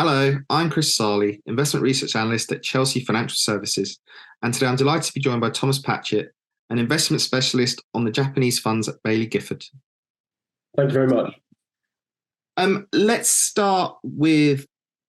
Hello, I'm Chris Sarley, Investment Research Analyst at Chelsea Financial Services, and today I'm delighted to be joined by Thomas Patchett, an investment specialist on the Japanese funds at Baillie Gifford. Thank you very much. Let's start with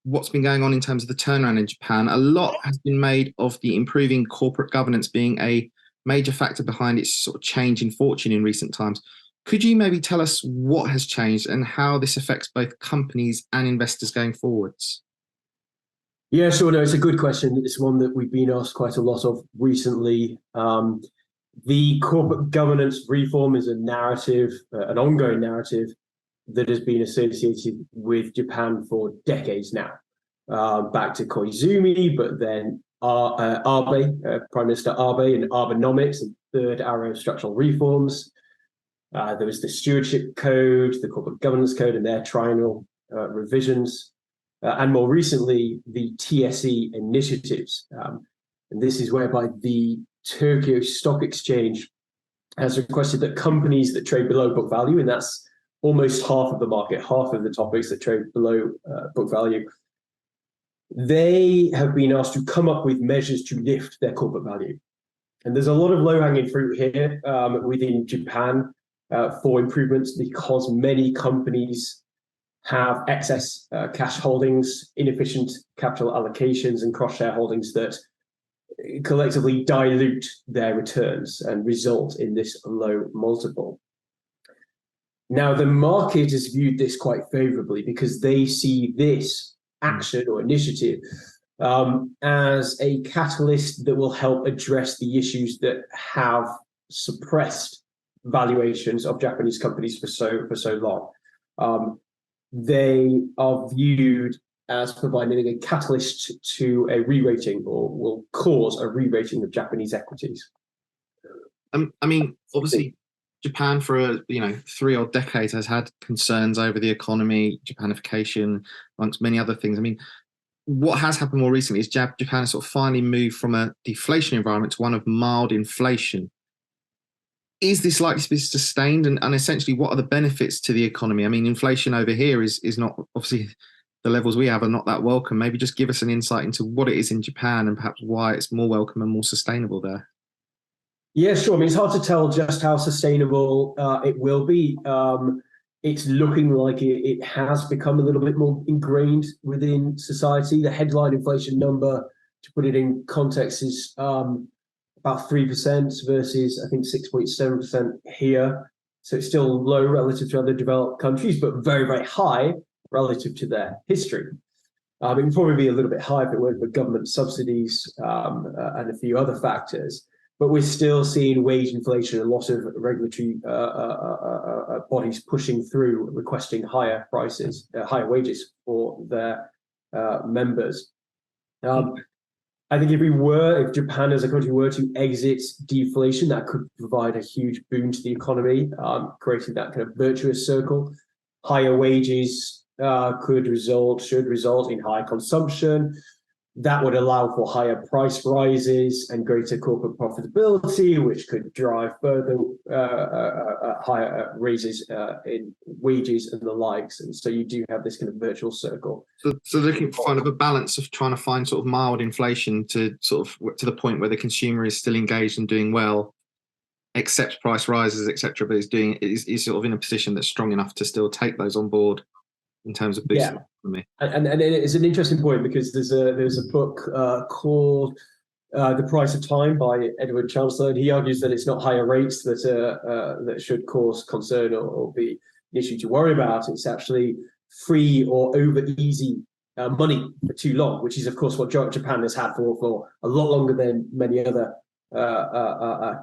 what's been going on in terms of the turnaround in Japan. A lot has been made of the improving corporate governance being a major factor behind its sort of change in fortune in recent times. Could you maybe tell us what has changed and how this affects both companies and investors going forwards? Yeah, sure. No, it's a good question. It's one that we've been asked quite a lot of recently. The corporate governance reform is a narrative, an ongoing narrative that has been associated with Japan for decades now. Back to Koizumi, but then Abe, Prime Minister Abe, and Abenomics, and third arrow of structural reforms. There was the stewardship code, the corporate governance code, and their triennial revisions, and more recently, the TSE initiatives. And this is whereby the Tokyo Stock Exchange has requested that companies that trade below book value, and that's almost half of the market, half of the topics that trade below book value, they have been asked to come up with measures to lift their corporate value. And there's a lot of low-hanging fruit here within Japan. For improvements, because many companies have excess cash holdings, inefficient capital allocations, and cross-shareholdings that collectively dilute their returns and result in this low multiple. Now, the market has viewed this quite favorably because they see this action or initiative as a catalyst that will help address the issues that have suppressed valuations of Japanese companies for so long. They are viewed as providing a catalyst to a re-rating, or will cause a re-rating of Japanese equities. Obviously, Japan for 3 odd decades has had concerns over the economy, Japanification, amongst many other things. What has happened more recently is Japan has sort of finally moved from a deflation environment to one of mild inflation. Is this likely to be sustained? And essentially, what are the benefits to the economy? Inflation over here is not, obviously, the levels we have are not that welcome. Maybe just give us an insight into what it is in Japan and perhaps why it's more welcome and more sustainable there. Yeah, sure. It's hard to tell just how sustainable it will be. It's looking like it has become a little bit more ingrained within society. The headline inflation number, to put it in context, is about 3% versus, I think, 6.7% here. So it's still low relative to other developed countries, but very, very high relative to their history. It would probably be a little bit high if it weren't for government subsidies and a few other factors. But we're still seeing wage inflation, a lot of regulatory bodies pushing through, requesting higher prices, higher wages for their members. I think if Japan as a country were to exit deflation, that could provide a huge boon to the economy, creating that kind of virtuous circle. Higher wages should result in higher consumption. That would allow for higher price rises and greater corporate profitability, which could drive further higher raises in wages and the likes. And so you do have this kind of virtual circle. So looking for kind of a balance of trying to find sort of mild inflation to the point where the consumer is still engaged and doing well, accepts price rises, etc., but is sort of in a position that's strong enough to still take those on board in terms of boosting the economy. And it's an interesting point because there's a book called The Price of Time by Edward Chancellor, and he argues that it's not higher rates that should cause concern or be an issue to worry about. It's actually free or over easy money for too long, which is of course what Japan has had for a lot longer than many other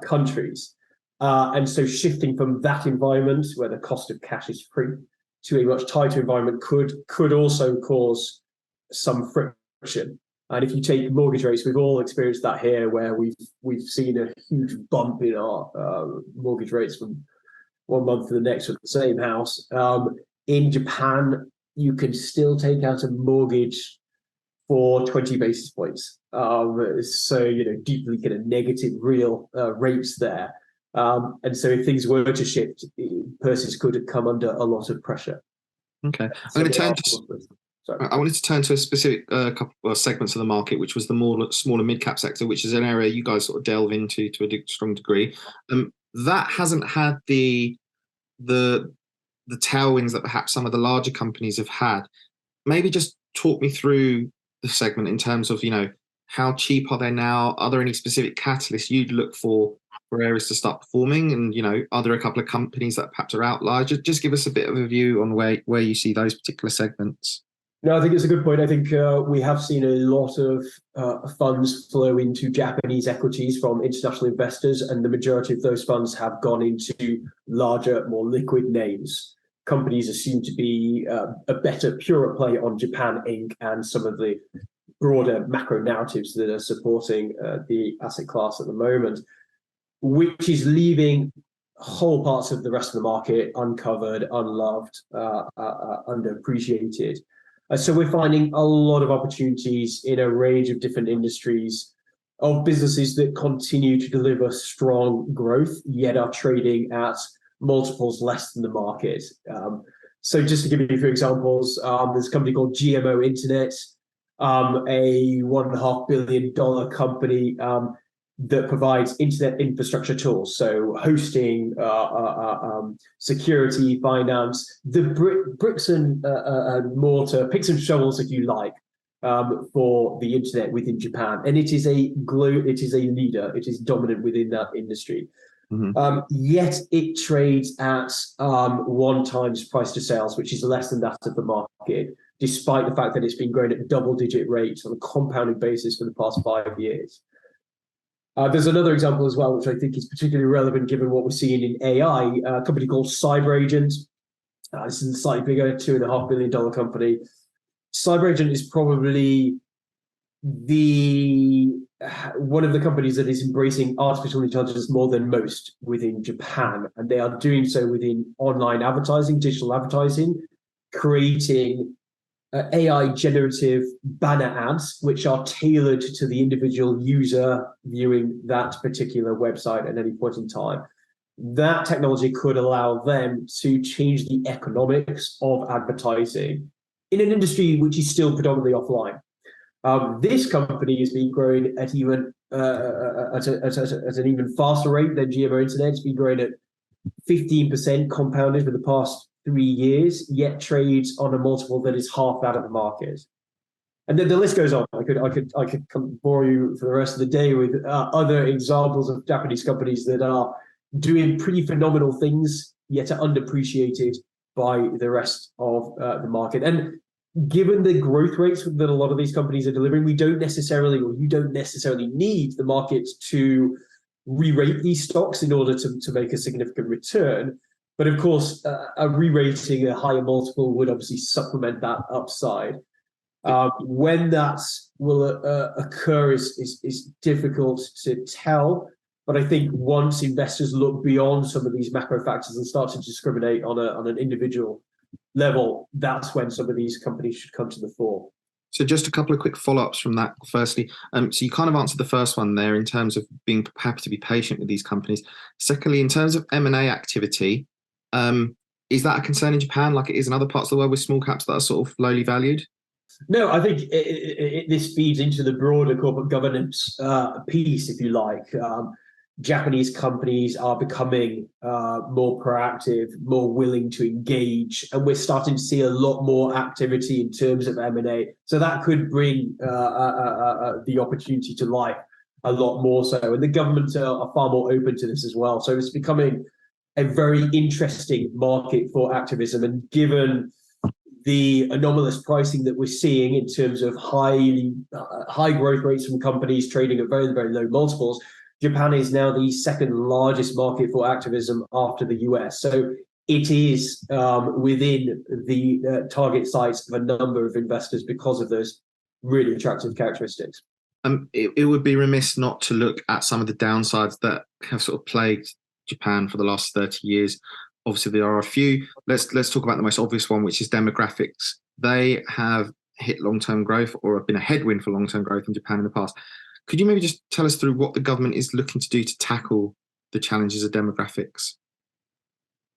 countries. And so shifting from that environment where the cost of cash is free to a much tighter environment could also cause some friction. And if you take mortgage rates, we've all experienced that here, where we've seen a huge bump in our mortgage rates from one month to the next for the same house. In Japan, you can still take out a mortgage for 20 basis points. So deeply kind of negative real rates there. And so if things were to shift, purses could come under a lot of pressure. Okay. I'm going to turn to So I wanted to turn to a specific couple of segments of the market, which was the more smaller mid-cap sector, which is an area you guys sort of delve into to a strong degree. That hasn't had the tailwinds that perhaps some of the larger companies have had. Maybe just talk me through the segment in terms of, how cheap are they now? Are there any specific catalysts you'd look for areas to start performing? And, are there a couple of companies that perhaps are outliers? Just give us a bit of a view on where you see those particular segments. No, I think it's a good point. I think we have seen a lot of funds flow into Japanese equities from international investors, and the majority of those funds have gone into larger, more liquid names. Companies assumed to be a better, purer play on Japan Inc. and some of the broader macro narratives that are supporting the asset class at the moment, which is leaving whole parts of the rest of the market uncovered, unloved, underappreciated. So we're finding a lot of opportunities in a range of different industries of businesses that continue to deliver strong growth, yet are trading at multiples less than the market. So just to give you a few examples, there's a company called GMO Internet, a $1.5 billion company that provides internet infrastructure tools, so hosting, security, finance, the bricks and mortar, picks and shovels, if you like, for the internet within Japan. And it is a leader. It is dominant within that industry. Mm-hmm. Yet it trades at 1x price to sales, which is less than that of the market, despite the fact that it's been growing at double-digit rates on a compounding basis for the past 5 years. There's another example as well, which I think is particularly relevant given what we're seeing in AI, a company called CyberAgent. This is a slightly bigger $2.5 billion company. CyberAgent is probably one of the companies that is embracing artificial intelligence more than most within Japan. And they are doing so within online advertising, digital advertising, creating AI generative banner ads, which are tailored to the individual user viewing that particular website at any point in time. That technology could allow them to change the economics of advertising in an industry which is still predominantly offline. This company has been growing at even at an even faster rate than GMO Internet. It's been growing at 15% compounded for the past 3 years, yet trades on a multiple that is half that of the market. And then the list goes on. I could bore you for the rest of the day with other examples of Japanese companies that are doing pretty phenomenal things, yet are underappreciated by the rest of the market. And given the growth rates that a lot of these companies are delivering, you don't necessarily need the market to re-rate these stocks in order to make a significant return. But of course, a re-rating, a higher multiple would obviously supplement that upside. When that will occur is difficult to tell. But I think once investors look beyond some of these macro factors and start to discriminate on an individual level, that's when some of these companies should come to the fore. So just a couple of quick follow-ups from that. Firstly, so you kind of answered the first one there in terms of being happy to be patient with these companies. Secondly, in terms of M&A activity, is that a concern in Japan like it is in other parts of the world with small caps that are sort of lowly valued? No, I think this feeds into the broader corporate governance piece, if you like. Japanese companies are becoming more proactive, more willing to engage, and we're starting to see a lot more activity in terms of M&A. So that could bring the opportunity to life a lot more so. And the governments are far more open to this as well. So it's becoming a very interesting market for activism. And given the anomalous pricing that we're seeing in terms of high growth rates from companies trading at very, very low multiples, Japan is now the second largest market for activism after the US. So it is within the target sights of a number of investors because of those really attractive characteristics. It would be remiss not to look at some of the downsides that have sort of plagued Japan for the last 30 years. Obviously, there are a few. Let's talk about the most obvious one, which is demographics. They have hit long-term growth or have been a headwind for long-term growth in Japan in the past. Could you maybe just tell us through what the government is looking to do to tackle the challenges of demographics?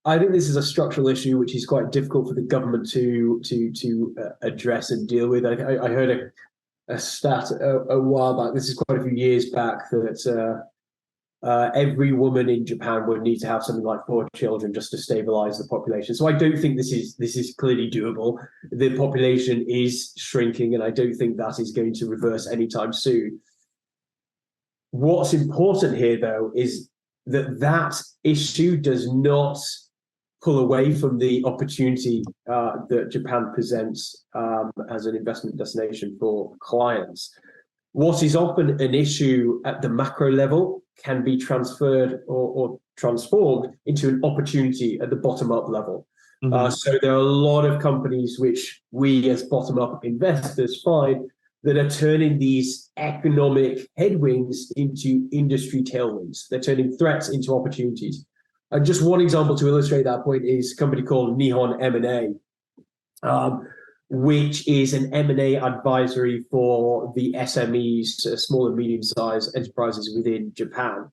I think this is a structural issue which is quite difficult for the government to address and deal with. I heard a stat a while back. This is quite a few years back that every woman in Japan would need to have something like 4 children just to stabilize the population. So I don't think this is clearly doable. The population is shrinking, and I don't think that is going to reverse anytime soon. What's important here, though, is that issue does not pull away from the opportunity that Japan presents as an investment destination for clients. What is often an issue at the macro level can be transferred or transformed into an opportunity at the bottom-up level. Mm-hmm. So there are a lot of companies which we as bottom-up investors find that are turning these economic headwinds into industry tailwinds. They're turning threats into opportunities. And just one example to illustrate that point is a company called Nihon M&A, which is an M&A advisory for the SMEs, small and medium-sized enterprises within Japan.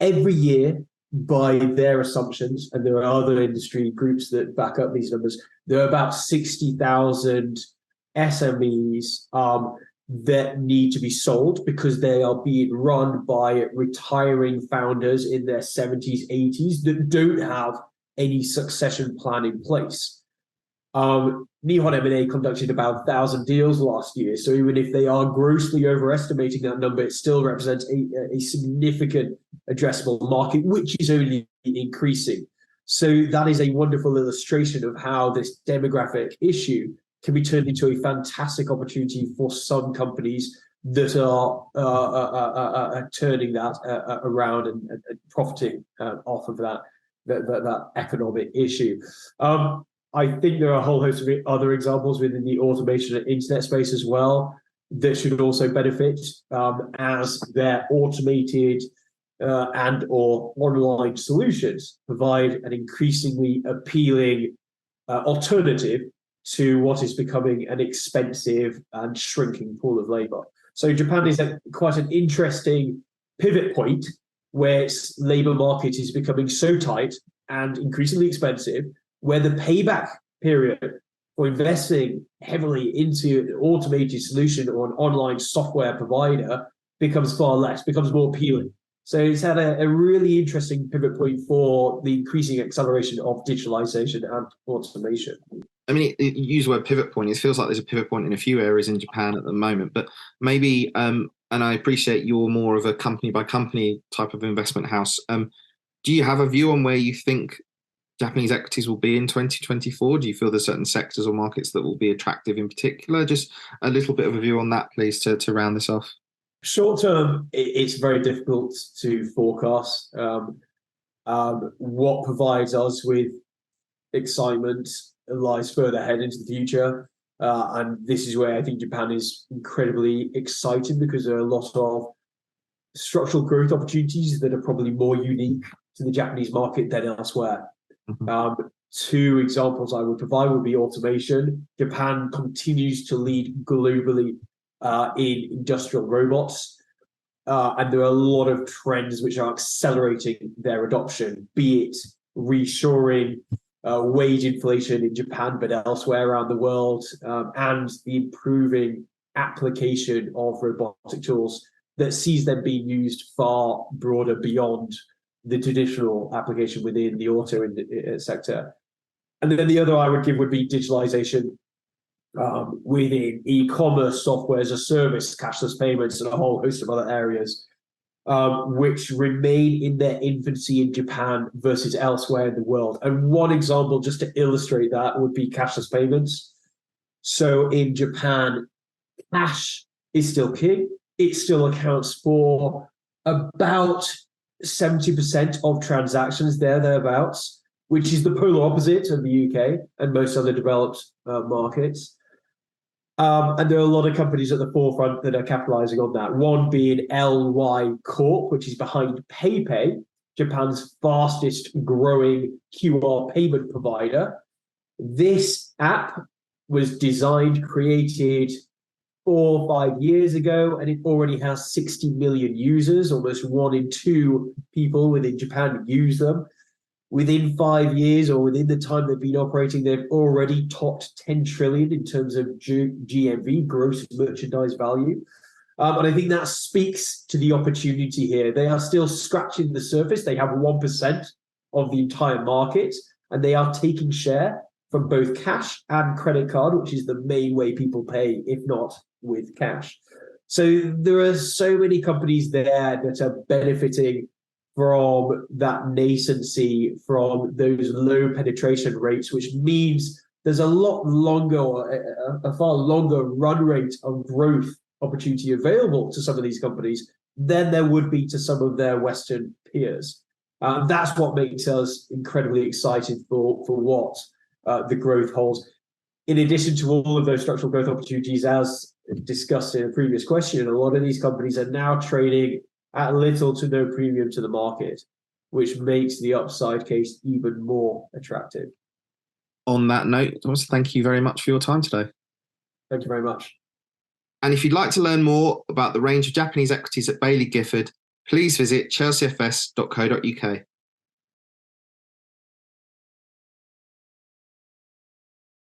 Every year, by their assumptions, and there are other industry groups that back up these numbers, there are about 60,000 SMEs that need to be sold because they are being run by retiring founders in their 70s, 80s that don't have any succession plan in place. Nihon M&A conducted about 1,000 deals last year, so even if they are grossly overestimating that number, it still represents a significant addressable market, which is only increasing. So that is a wonderful illustration of how this demographic issue can be turned into a fantastic opportunity for some companies that are turning that around and profiting off of that economic issue. I think there are a whole host of other examples within the automation and internet space as well that should also benefit as their automated and or online solutions provide an increasingly appealing alternative to what is becoming an expensive and shrinking pool of labor. So Japan is quite an interesting pivot point where its labor market is becoming so tight and increasingly expensive, where the payback period for investing heavily into an automated solution or an online software provider becomes far less, becomes more appealing. So it's had a really interesting pivot point for the increasing acceleration of digitalisation and automation. I mean, you use the word pivot point. It feels like there's a pivot point in a few areas in Japan at the moment, but maybe, and I appreciate you're more of a company by company type of investment house. Do you have a view on where you think Japanese equities will be in 2024? Do you feel there's certain sectors or markets that will be attractive in particular? Just a little bit of a view on that, please, to round this off. Short term, it's very difficult to forecast. What provides us with excitement lies further ahead into the future. And this is where I think Japan is incredibly exciting because there are a lot of structural growth opportunities that are probably more unique to the Japanese market than elsewhere. Mm-hmm. 2 examples I would provide would be automation. Japan continues to lead globally in industrial robots. And there are a lot of trends which are accelerating their adoption, be it reshoring, wage inflation in Japan, but elsewhere around the world, and the improving application of robotic tools that sees them being used far broader beyond the traditional application within the auto sector. And then the other I would give would be digitalization within e-commerce, software as a service, cashless payments, and a whole host of other areas, which remain in their infancy in Japan versus elsewhere in the world. And one example, just to illustrate that, would be cashless payments. So in Japan, cash is still king. It still accounts for about 70% of transactions thereabouts, which is the polar opposite of the UK and most other developed markets. And there are a lot of companies at the forefront that are capitalizing on that. One being LY Corp, which is behind PayPay, Japan's fastest growing QR payment provider. This app was designed, created 4 or 5 years ago, and it already has 60 million users. Almost 1 in 2 people within Japan use them. within 5 years or within the time they've been operating, they've already topped 10 trillion in terms of GMV, gross merchandise value. And I think that speaks to the opportunity here. They are still scratching the surface. They have 1% of the entire market, and they are taking share from both cash and credit card, which is the main way people pay, if not with cash. So there are so many companies there that are benefiting from that nascency, from those low penetration rates, which means there's a lot longer, a far longer run rate of growth opportunity available to some of these companies than there would be to some of their Western peers. That's what makes us incredibly excited for what the growth holds. In addition to all of those structural growth opportunities, as discussed in a previous question, a lot of these companies are now trading at little to no premium to the market, which makes the upside case even more attractive. On that note, Thomas, thank you very much for your time today. Thank you very much. And if you'd like to learn more about the range of Japanese equities at Baillie Gifford, please visit chelseafs.co.uk.